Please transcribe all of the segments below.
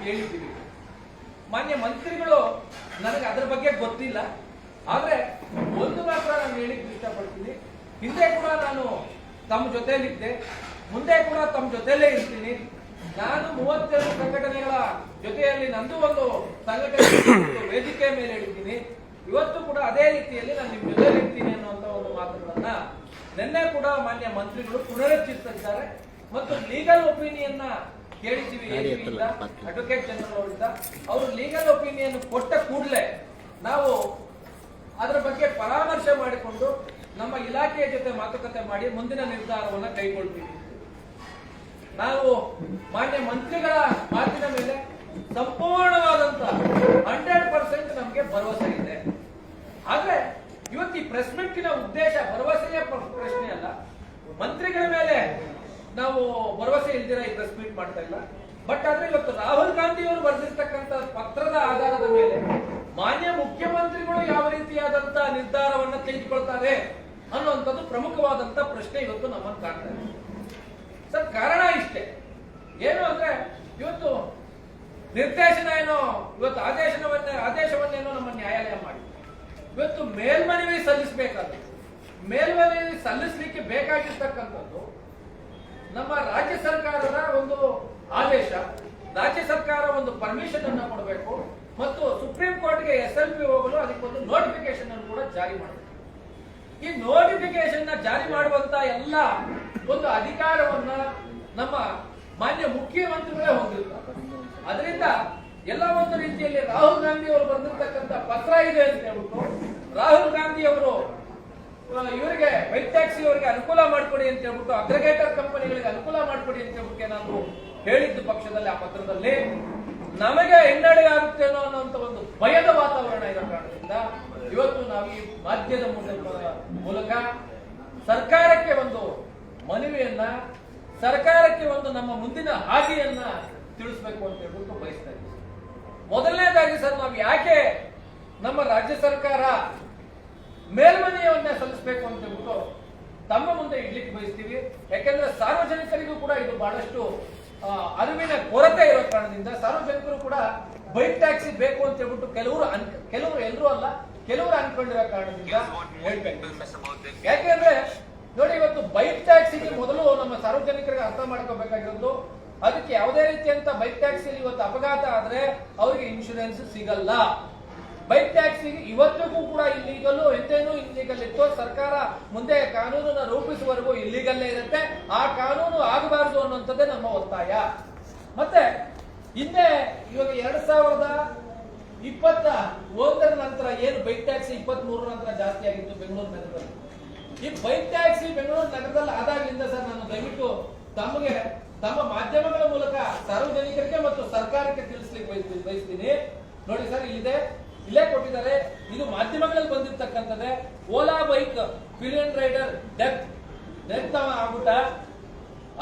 ಕೇಳಿದ್ದೀವಿ. ಮಾನ್ಯ ಮಂತ್ರಿಗಳು ನನಗೆ ಅದರ ಬಗ್ಗೆ ಗೊತ್ತಿಲ್ಲ, ಆದ್ರೆ ಒಂದು ಮಾತ್ರ ನಾನು ಹೇಳಿಕ್ಕೆ ಇಷ್ಟಪಡ್ತೀನಿ. ಹಿಂದೆ ಕೂಡ ನಾನು ತಮ್ಮ ಜೊತೆಯಲ್ಲಿದ್ದೆ, ಮುಂದೆ ಕೂಡ ತಮ್ಮ ಜೊತೆಯಲ್ಲೇ ಇರ್ತೀನಿ. ನಾನು 32 ಸಂಘಟನೆಗಳ ಜೊತೆಯಲ್ಲಿ ನಂದು ಒಂದು ಸಂಘಟನೆ ವೇದಿಕೆ ಮೇಲೆ ಹೇಳಿದ್ದೀನಿ. ಇವತ್ತು ಕೂಡ ಅದೇ ರೀತಿಯಲ್ಲಿ ನಾನು ನಿಮ್ಮ ಜೊತೆಯಲ್ಲಿ ಇರ್ತೀನಿ ಅನ್ನುವಂತ ಒಂದು ಮಾತುಗಳನ್ನ ನಿನ್ನೆ ಕೂಡ ಮಾನ್ಯ ಮಂತ್ರಿಗಳು ಪುನರುಚ್ಚರಿಸಿದ್ದಾರೆ. ಮತ್ತು ಲೀಗಲ್ ಒಪಿನಿಯನ್ ಕೇಳಿದ್ದೀವಿ ಅಡ್ವೊಕೇಟ್ ಜನರಲ್ ಅವರಿಂದ. ಅವರು ಲೀಗಲ್ ಒಪಿನಿಯನ್ ಕೊಟ್ಟ ಕೂಡಲೇ ನಾವು ಅದರ ಬಗ್ಗೆ ಪರಾಮರ್ಶೆ ಮಾಡಿಕೊಂಡು ನಮ್ಮ ಇಲಾಖೆಯ ಜೊತೆ ಮಾತುಕತೆ ಮಾಡಿ ಮುಂದಿನ ನಿರ್ಧಾರವನ್ನು ಕೈಗೊಳ್ತೀವಿ. ನಾವು ಮಾನ್ಯ ಮಂತ್ರಿಗಳ ಮಾತಿನ ಮೇಲೆ ಸಂಪೂರ್ಣವಾದಂತ 100% ನಮಗೆ ಭರವಸೆ ಇದೆ. ಆದ್ರೆ ಇವತ್ತು ಈ ಪ್ರೆಸ್ ಮೀಟ್ನ ಉದ್ದೇಶ ಭರವಸೆಯ ಪ್ರಶ್ನೆ ಅಲ್ಲ. ಮಂತ್ರಿಗಳ ಮೇಲೆ ನಾವು ಭರವಸೆ ಇಲ್ದಿರ ಈ ಪ್ರೆಸ್ ಮೀಟ್ ಮಾಡ್ತಾ ಇಲ್ಲ. ಬಟ್ ಆದ್ರೆ ಇವತ್ತು ರಾಹುಲ್ ಗಾಂಧಿ ಅವರು ಬರೆದಿರ್ತಕ್ಕಂಥ ಪತ್ರದ ಆಧಾರದ ಮೇಲೆ ಮಾನ್ಯ ಮುಖ್ಯಮಂತ್ರಿಗಳು ಯಾವ ರೀತಿಯಾದಂತ ನಿರ್ಧಾರವನ್ನು ತೆಗೆದುಕೊಳ್ತಾರೆ ಅನ್ನುವಂಥದ್ದು ಪ್ರಮುಖವಾದಂತ ಪ್ರಶ್ನೆ ಇವತ್ತು ನಮ್ಮನ್ನು ಕಾಣ್ತಾ ಇದೆ. ಸರ್, ಕಾರಣ ಇಷ್ಟೇ. ಏನು ಅಂದ್ರೆ ಇವತ್ತು ನಿರ್ದೇಶನ ಏನೋ ಇವತ್ತು ಆದೇಶವನ್ನೇನೋ ನಮ್ಮ ನ್ಯಾಯಾಲಯ ಮಾಡಿ ಇವತ್ತು ಮೇಲ್ಮನವಿ ಸಲ್ಲಿಸಬೇಕಾದ್ರೆ ಮೇಲ್ಮನವಿ ಸಲ್ಲಿಸಲಿಕ್ಕೆ ಬೇಕಾಗಿರ್ತಕ್ಕಂಥದ್ದು ನಮ್ಮ ರಾಜ್ಯ ಸರ್ಕಾರದ ಒಂದು ಆದೇಶ, ರಾಜ್ಯ ಸರ್ಕಾರ ಒಂದು ಪರ್ಮಿಷನ್ ಅನ್ನು ಕೊಡಬೇಕು ಮತ್ತು ಸುಪ್ರೀಂ ಕೋರ್ಟ್ಗೆ SLP ಹೋಗಲು ಅದಕ್ಕೊಂದು ನೋಟಿಫಿಕೇಶನ್ ಅನ್ನು ಕೂಡ ಜಾರಿ ಮಾಡಬೇಕು. ಈ ನೋಟಿಫಿಕೇಶನ್ ಜಾರಿ ಮಾಡುವಂತ ಎಲ್ಲ ಒಂದು ಅಧಿಕಾರವನ್ನ ನಮ್ಮ ಮಾನ್ಯ ಮುಖ್ಯಮಂತ್ರಿಗಳೇ ಹೊಂದಿರ್ತಾರೆ. ಅದರಿಂದ ಎಲ್ಲ ಒಂದು ರೀತಿಯಲ್ಲಿ ರಾಹುಲ್ ಗಾಂಧಿ ಅವರು ಬರೆದಿರ್ತಕ್ಕಂಥ ಪತ್ರ ಇದೆ ಅಂತ ಹೇಳ್ಬಿಟ್ಟು ರಾಹುಲ್ ಗಾಂಧಿ ಅವರು ಇವರಿಗೆ ವೈಟ್ ಟ್ಯಾಕ್ಸಿ ಅವರಿಗೆ ಅನುಕೂಲ ಮಾಡಿಕೊಡಿ ಅಂತ ಹೇಳ್ಬಿಟ್ಟು ಅಗ್ರಿಗೇಟರ್ ಕಂಪನಿಗಳಿಗೆ ಅನುಕೂಲ ಮಾಡಿಕೊಡಿ ಅಂತ ಹೇಳ್ಬಿಟ್ಟು ನಾವು ಹೇಳಿದ್ದು ಪಕ್ಷದಲ್ಲಿ ಆ ಪತ್ರದಲ್ಲಿ ನಮಗೆ ಹಿನ್ನಡೆ ಆಗುತ್ತೇನೋ ಅನ್ನೋಂಥ ಒಂದು ಭಯದ ವಾತಾವರಣ ಇರೋ ಕಾರಣದಿಂದ ಇವತ್ತು ನಾವು ಈ ಮಾಧ್ಯಮದ ಮೂಲಕ ಸರ್ಕಾರಕ್ಕೆ ಒಂದು ಮನವಿಯನ್ನ, ಸರ್ಕಾರಕ್ಕೆ ಒಂದು ನಮ್ಮ ಮುಂದಿನ ಹಾದಿಯನ್ನ ತಿಳಿಸಬೇಕು ಅಂತ ಹೇಳ್ಬಿಟ್ಟು ಬಯಸ್ತಾ ಇದ್ದೀವಿ. ಮೊದಲನೇದಾಗಿ ಸರ್, ನಾವು ಯಾಕೆ ನಮ್ಮ ರಾಜ್ಯ ಸರ್ಕಾರ ಮೇಲ್ಮನವಿಯನ್ನ ಸಲ್ಲಿಸಬೇಕು ಅಂತ ಹೇಳ್ಬಿಟ್ಟು ತಮ್ಮ ಮುಂದೆ ಇಡ್ಲಿಕ್ಕೆ ಬಯಸ್ತೀವಿ. ಯಾಕೆಂದ್ರೆ ಸಾರ್ವಜನಿಕರಿಗೂ ಕೂಡ ಇದು ಬಹಳಷ್ಟು ಅರಿವಿನ ಕೊರತೆ ಇರೋ ಕಾರಣದಿಂದ ಸಾರ್ವಜನಿಕರು ಕೂಡ ಬೈಕ್ ಟ್ಯಾಕ್ಸಿ ಬೇಕು ಅಂತ ಹೇಳ್ಬಿಟ್ಟು ಕೆಲವರು ಎಲ್ಲರೂ ಅಲ್ಲ, ಕೆಲವರು ಅನ್ಕೊಂಡಿರೋ ಕಾರಣದಿಂದ ಹೇಳ್ಬೇಕು. ಯಾಕೆಂದ್ರೆ ನೋಡಿ, ಇವತ್ತು ಬೈಕ್ ಟ್ಯಾಕ್ಸಿಗೆ ಮೊದಲು ನಮ್ಮ ಸಾರ್ವಜನಿಕರಿಗೆ ಅರ್ಥ ಮಾಡ್ಕೋಬೇಕಾಗಿರೋದು, ಅದಕ್ಕೆ ಯಾವುದೇ ರೀತಿಯಂತ ಬೈಕ್ ಟ್ಯಾಕ್ಸಿಯಲ್ಲಿ ಇವತ್ತು ಅಪಘಾತ ಆದ್ರೆ ಅವರಿಗೆ ಇನ್ಶೂರೆನ್ಸ್ ಸಿಗಲ್ಲ. ಬೈಕ್ ಟ್ಯಾಕ್ಸಿ ಇವತ್ತಿಗೂ ಕೂಡ ಇಲ್ಲಿಗಲ್, ಎಂತೇನು ಇಲ್ಲಿಗಲ್ ಇತ್ತು. ಸರ್ಕಾರ ಮುಂದೆ ಕಾನೂನನ್ನ ರೂಪಿಸುವವರೆಗೂ ಇಲ್ಲಿಗಲ್ಲೇ ಇರುತ್ತೆ. ಆ ಕಾನೂನು ಆಗಬಾರದು ಅನ್ನುವಂಥದ್ದೇ ನಮ್ಮ ಒತ್ತಾಯ. ಮತ್ತೆ ಹಿಂದೆ ಇವಾಗ 2021 ನಂತರ ಏನು ಬೈಕ್ ಟ್ಯಾಕ್ಸಿ 23 ನಂತರ ಜಾಸ್ತಿ ಆಗಿತ್ತು ಬೆಂಗಳೂರು ನಗರದಲ್ಲಿ. ಈ ಬೈಕ್ ಟ್ಯಾಕ್ಸಿ ಬೆಂಗಳೂರು ನಗರದಲ್ಲಿ ಆದಾಗ್ಲಿಂದ ಸರ್, ನಾನು ದಯವಿಟ್ಟು ತಮಗೆ ತಮ್ಮ ಮಾಧ್ಯಮಗಳ ಮೂಲಕ ಸಾರ್ವಜನಿಕರಿಗೆ ಮತ್ತು ಸರ್ಕಾರಕ್ಕೆ ತಿಳಿಸ್ಲಿಕ್ಕೆ ಬಯಸ್ತೀನಿ. ನೋಡಿ ಸರ್, ಇಲ್ಲೇ ಕೊಟ್ಟಿದ್ದಾರೆ, ಇದು ಮಾಧ್ಯಮಗಳಲ್ಲಿ ಬಂದಿರ್ತಕ್ಕಂಥದ್ದೇ. Ola bike pillion rider death ಆಗ್ಬಿಟ್ಟ.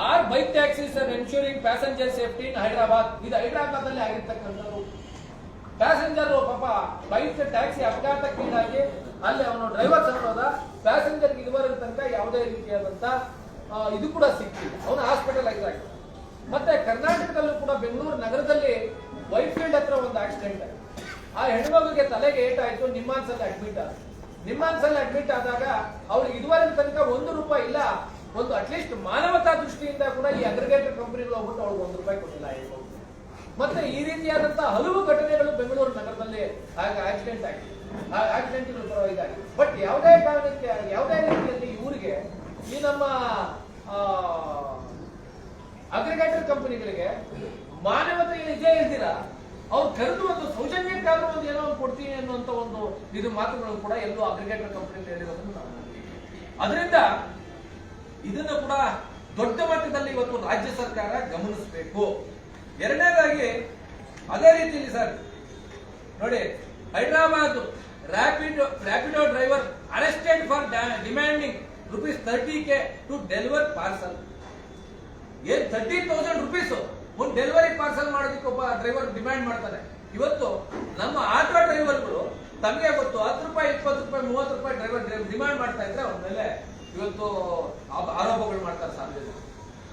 Are bike taxis are ensuring passenger safety in Hyderabad. ಇದು ಹೈದರಾಬಾದ್ ಅಲ್ಲಿ ಆಗಿರ್ತಕ್ಕಂಥದ್ದು. ಪ್ಯಾಸೆಂಜರ್ ಪಾಪ ಬೈಕ್ ಟ್ಯಾಕ್ಸಿ ಅಪಘಾತಕ್ಕೀಡಾಗಿ ಅಲ್ಲಿ ಅವನು ಡ್ರೈವರ್ ಸತ್ತೋದ. ಪ್ಯಾಸೆಂಜರ್ ಇದುವರೆಗೆ ತನಕ ಯಾವುದೇ ರೀತಿಯಾದಂತ ಇದು ಕೂಡ ಸಿಕ್ಕಿಲ್ಲ, ಅವನು ಹಾಸ್ಪಿಟಲೈಸ್ ಆಗಿದೆ. ಮತ್ತೆ ಕರ್ನಾಟಕದಲ್ಲೂ ಕೂಡ ಬೆಂಗಳೂರು ನಗರದಲ್ಲಿ ವೈಟ್ ಫೀಲ್ಡ್ ಹತ್ರ ಒಂದು ಆಕ್ಸಿಡೆಂಟ್ ಆಗಿದೆ. ಆ ಹೆಣ್ಮಗುಗೆ ತಲೆಗೆ ಏಟಾಯ್ತು, ನಿಮ್ಮಾನ್ಸಲ್ಲಿ ಅಡ್ಮಿಟ್ ಆದಾಗ ಅವ್ರಿಗೆ ಇದುವರೆಗೆ ತನಕ ₹1 ಇಲ್ಲ. ಒಂದು ಅಟ್ಲೀಸ್ಟ್ ಮಾನವತಾ ದೃಷ್ಟಿಯಿಂದ ಕೂಡ ಈ ಅಗ್ರಿಗೇಟರ್ ಕಂಪನಿಗಳು ಹೋಗ್ಬಿಟ್ಟು ಅವ್ರಿಗೆ ₹1 ಕೊಟ್ಟಿಲ್ಲ. ಮತ್ತೆ ಈ ರೀತಿಯಾದಂತಹ ಹಲವು ಘಟನೆಗಳು ಬೆಂಗಳೂರು ನಗರದಲ್ಲಿ ಆಕ್ಸಿಡೆಂಟ್ ಆಗಿದೆ, ಆಕ್ಸಿಡೆಂಟ್ಗಳು ಇದಾಗಿದೆ. ಬಟ್ ಯಾವುದೇ ಕಾರಣಕ್ಕೆ ಯಾವುದೇ ರೀತಿಯಲ್ಲಿ ಇವರಿಗೆ ಈ ನಮ್ಮ ಅಗ್ರಿಗೇಟರ್ ಕಂಪನಿಗಳಿಗೆ ಮಾನವತೆ ನಿಜ ಇಲ್ದಿರ ಅವ್ರು ಕರೆದು ಒಂದು ಸೌಜನ್ಯಕ್ಕಾದ್ರೂ ಒಂದು ಏನೋ ಒಂದು ಕೊಡ್ತೀನಿ ಅನ್ನುವಂತ ಒಂದು ಇದು ಮಾತುಗಳು ಕೂಡ ಎಲ್ಲೋ ಅಗ್ರಿಗೇಟರ್ ಕಂಪನಿ ಹೇಳಿರೋದನ್ನು ನಾವು. ಅದರಿಂದ ಇದನ್ನು ಕೂಡ ದೊಡ್ಡ ಮಟ್ಟದಲ್ಲಿ ಇವತ್ತು ರಾಜ್ಯ ಸರ್ಕಾರ ಗಮನಿಸಬೇಕು. ಎರಡನೇದಾಗಿ ಅದೇ ರೀತಿಯಲ್ಲಿ ಸರ್ ನೋಡಿ, Hyderabad Rapido driver arrested for demanding ₹30K to deliver parcel. ಏನ್ ₹30,000 ಒಂದು ಡೆಲಿವರಿ ಪಾರ್ಸಲ್ ಮಾಡೋದಕ್ಕೆ ಒಬ್ಬ ಡ್ರೈವರ್ ಡಿಮ್ಯಾಂಡ್ ಮಾಡ್ತಾನೆ. ಇವತ್ತು ನಮ್ಮ ಆಟೋ ಡ್ರೈವರ್ಗಳು ತಮಗೆ ಗೊತ್ತು ₹10, ₹20, ₹30 ಡ್ರೈವರ್ ಡಿಮ್ಯಾಂಡ್ ಮಾಡ್ತಾ ಇದ್ರೆ ಅವ್ರ ಮೇಲೆ ಇವತ್ತು ಆರೋಪಗಳು ಮಾಡ್ತಾರೆ ಸಾರ್ವಜನಿಕರು.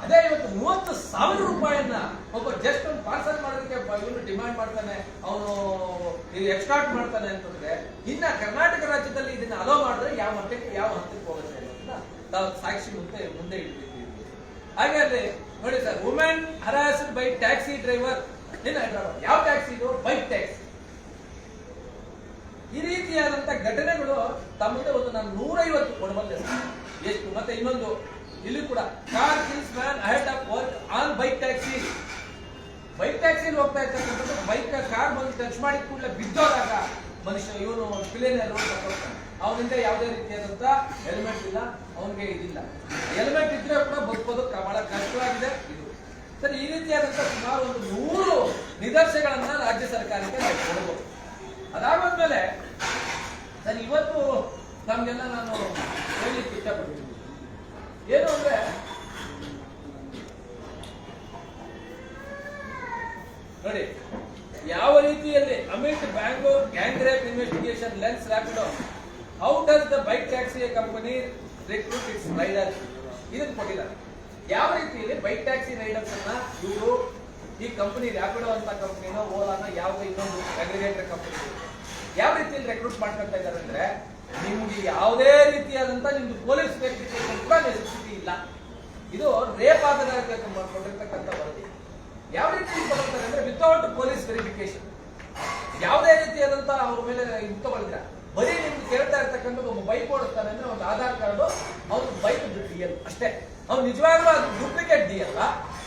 ಅದೇ ಇವತ್ತು ₹30,000 ಒಬ್ಬ ಜಸ್ಟ್ ಒಂದು ಪಾರ್ಸಲ್ ಮಾಡೋದಕ್ಕೆ ಇವನು ಡಿಮಾಂಡ್ ಮಾಡ್ತಾನೆ, ಅವನು ಎಕ್ಸ್ಟ್ರಾಕ್ಟ್ ಮಾಡ್ತಾನೆ ಅಂತಂದ್ರೆ ಇನ್ನ ಕರ್ನಾಟಕ ರಾಜ್ಯದಲ್ಲಿ ಇದನ್ನ ಅಲೋ ಮಾಡಿದ್ರೆ ಯಾವ ಹಂತಕ್ಕೆ ಹೋಗುತ್ತೆ ಅನ್ನೋದನ್ನ ನಾವು ಸಾಕ್ಷಿ ಮುಂದೆ ಇಟ್ಟಿದ್ದೀವಿ. ಹಾಗಾದ್ರೆ ನೋಡಿ sir, women harassed by taxi driver in Hyderabad. ಯಾವ ಟ್ಯಾಕ್ಸಿ ಇದು? Bike taxi. ಈ ರೀತಿಯಾದಂತ ಘಟನೆಗಳು ತಮ್ಮ ಮುಂದೆ ಒಂದು ನಾನು 150 ಕೊಡಬಲ್ಲೆ ಎಷ್ಟು. ಮತ್ತೆ ಇನ್ನೊಂದು ಇಲ್ಲಿ ಕೂಡ car kills man ahead of work on bike taxi. Bike ಟ್ಯಾಕ್ಸಿಲಿ ಹೋಗ್ತಾ ಇರ್ತಕ್ಕಂಥದ್ದು, ಬೈಕ್ ಕಾರ್ ಬಂದು ಟಚ್ ಮಾಡಿದ ಕೂಡಲೇ ಬಿದ್ದೋದಾಗ ಮನುಷ್ಯ ಇವನು ಪಿಲೇನರು ಅವನಿಂದ ಯಾವುದೇ ರೀತಿಯಾದಂತ ಹೆಲ್ಮೆಟ್ ಇಲ್ಲ, ಅವನಿಗೆ ಇದಿಲ್ಲ. ಹೆಲ್ಮೆಟ್ ಇದ್ರೆ ಕೂಡ ಬದುಕೋದು ಬಹಳ ಕಷ್ಟವಾಗಿದೆ ಇದು. ಸರ್, ಈ ರೀತಿಯಾದಂತ ಸುಮಾರು ಒಂದು 100 ನಿದರ್ಶನಗಳನ್ನ ರಾಜ್ಯ ಸರ್ಕಾರಕ್ಕೆ ನಾವು ಕೊಡಬಹುದು. ಅದಾದ್ಮೇಲೆ ಸರ್, ಇವತ್ತು ನಮ್ಗೆಲ್ಲ ನಾನು ಹೇಳಲಿಕ್ಕೆ ಇಷ್ಟಪಡ್ತೀನಿ ಏನು ಅಂದ್ರೆ, ನೋಡಿ ಯಾವ ರೀತಿಯಲ್ಲಿ Amit Bangalore gang rape investigation lens rapid how does the bike taxi company recruit its rider ಇದನ್ನು ಕೊಟ್ಟಿದ್ದಾರೆ. ಯಾವ ರೀತಿಯಲ್ಲಿ ಬೈಕ್ ಟ್ಯಾಕ್ಸಿ ರೈಡರ್ಸ್ ಅನ್ನ ಇವರು ಈ ಕಂಪನಿ ರ್ಯಾಪಿಡೋ ಅಂತ ಕಂಪನಿನೋ ಓಲಾನ ಯಾವುದೇ ಇನ್ನೊಂದು ಅಗ್ರಿಗೇಟರ್ ಕಂಪನಿ ಯಾವ ರೀತಿಯಲ್ಲಿ ರೆಕ್ರೂಟ್ ಮಾಡ್ಕೊಳ್ತಾ ಇದ್ದಾರೆ ಅಂದ್ರೆ, ನಿಮ್ಗೆ ಯಾವುದೇ ರೀತಿಯಾದಂತ ನಿಮ್ದು ಪೊಲೀಸ್ ವೆರಿಫಿಕೇಶನ್ ಕೂಡ ನೆಸೆಸಿಟಿ ಇಲ್ಲ. ಇದು ರೇಪ್ ಮಾಡಿಕೊಂಡಿರ್ತಕ್ಕಂಥ ವರದಿ. ಯಾವ ರೀತಿ ತಗೊಳ್ತಾರೆ ಅಂದ್ರೆ ವಿತೌಟ್ ಪೊಲೀಸ್ ವೆರಿಫಿಕೇಶನ್, ಯಾವುದೇ ರೀತಿಯಾದಂತ ಅವ್ರ ಮೇಲೆ ಇದು ತಗೊಳ್ತೀರ. ಬರೀ ನಿಮ್ಗೆ ಕೇಳ್ತಾ ಇರ್ತಕ್ಕಂಥ ಒಬ್ಬ ಬೈಕ್ ಓಡಿಸ್ತಾನೆ ಅಂದ್ರೆ ಒಂದು ಆಧಾರ್ ಕಾರ್ಡು, ಅವ್ನು ಬೈಕ್ ಡಿಎಲ್ ಅಷ್ಟೇ. ಅವ್ನು ನಿಜವಾಗ್ಲೂ ಅದು ಡೂಪ್ಲಿಕೇಟ್ ಡಿ ಅಲ್ಲ